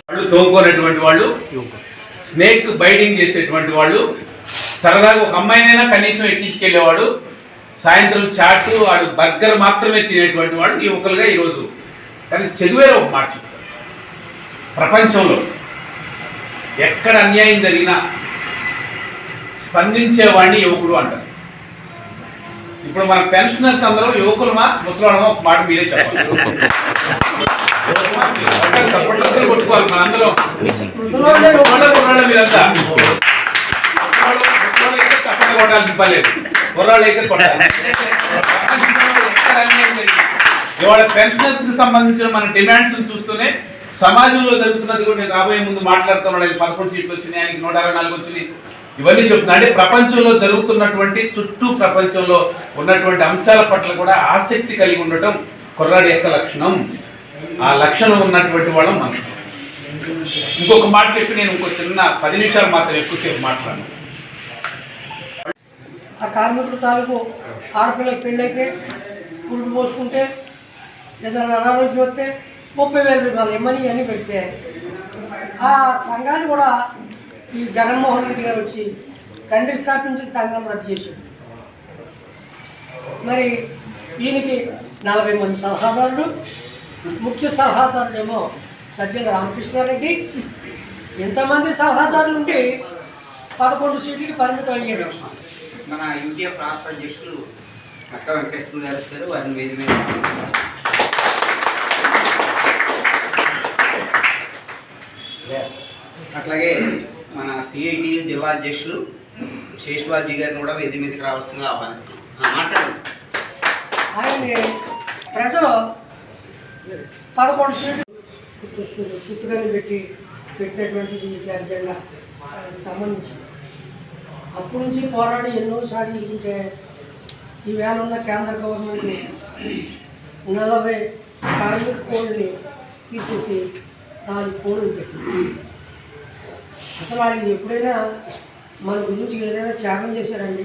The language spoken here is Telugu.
వాళ్ళు తోముకునేటువంటి వాళ్ళు, స్నేక్ బైడింగ్ చేసేటువంటి వాళ్ళు, సరదాగా ఒక అమ్మాయినైనా కనీసం ఎక్కించుకెళ్ళేవాడు, సాయంత్రం చాటు వాడు బర్గర్ మాత్రమే తినేటువంటి వాడు యువకులుగా ఈరోజు. కానీ చెగువేరే ఒక మాట చెప్తారు, ప్రపంచంలో ఎక్కడ అన్యాయం జరిగినా స్పందించేవాడిని యువకుడు అంటారు. ఇప్పుడు మన పెన్షనర్స్ అందరూ యువకులమా ముసలాడమా ఒక మాట మీరే చెప్పాలి. కొట్టుకోవాలి మన అందరం మీరంతా తప్పని కొట్టాలి, చెప్పలేదు కుర్రాళ్ళు అయితే కొట్టాలి. ఇవాళ పెన్షనర్స్ కి సంబంధించిన మన డిమాండ్స్ చూస్తూనే సమాజంలో జరుగుతున్నది కూడా నేను రాబోయే ముందు మాట్లాడుతున్నాడు. 11 సీట్లు వచ్చినాయి, ఆయనకి 164 వచ్చినాయి, ఇవన్నీ చెప్తున్నా. అంటే ప్రపంచంలో జరుగుతున్నటువంటి చుట్టూ ప్రపంచంలో ఉన్నటువంటి అంశాల పట్ల కూడా ఆసక్తి కలిగి ఉండటం కుర్రాడి యొక్క లక్షణం. ఆ లక్షణం ఉన్నటువంటి వాళ్ళం మనం. ఇంకొక మాట చెప్పి నేను ఇంకో చిన్న 10 నిమిషాలు మాత్రం ఎక్కువసేపు మాట్లాడను. ఆ కార్మికుల తాలూకు ఆడపిల్లకి పెళ్ళైతే పురుగు పోసుకుంటే ఏదైనా అనారోగ్యం వస్తే 30,000 రూపాయలు ఇమ్మని అని పెడితే ఆ సంఘాన్ని కూడా ఈ జగన్మోహన్ రెడ్డి గారు వచ్చి తండ్రి స్థాపించిన సంఘం రద్దు చేశాడు. మరి ఈయనకి 40 మంది సలహాదారులు, ముఖ్య సలహాదారులేమో సజ్జల రామకృష్ణారెడ్డి. ఎంతమంది సలహాదారులు ఉంటే 11 సీట్లకి పరిమితం అయ్యాడు. మన యూటీఎఫ్ రాష్ట్ర అధ్యక్షులు అక్క వెంకటేశ్వర గారు వచ్చారు, వారిని వేది మీద. అట్లాగే మన సిఐటి జిల్లా అధ్యక్షులు శేషబాజీ గారిని కూడా వేది మీదకి రావాల్సిందిగా ఆహ్వానిస్తున్నాం. మాట్లాడండి. ఆయన్ని ప్రజలు 11 సీట్లు చుట్టుకొని పెట్టినటువంటిది జెండా సంబంధించి అప్పటి నుంచి పోరాడి ఎన్నో సాధించుకుంటే ఈవేళ ఉన్న కేంద్ర గవర్నమెంట్ 40 కార్మిక కోడ్ని తీసేసి 4 కోడ్లు పెట్టింది. అసలు ఆయన ఎప్పుడైనా మన గురించి ఏదైనా త్యాగం చేశారండి?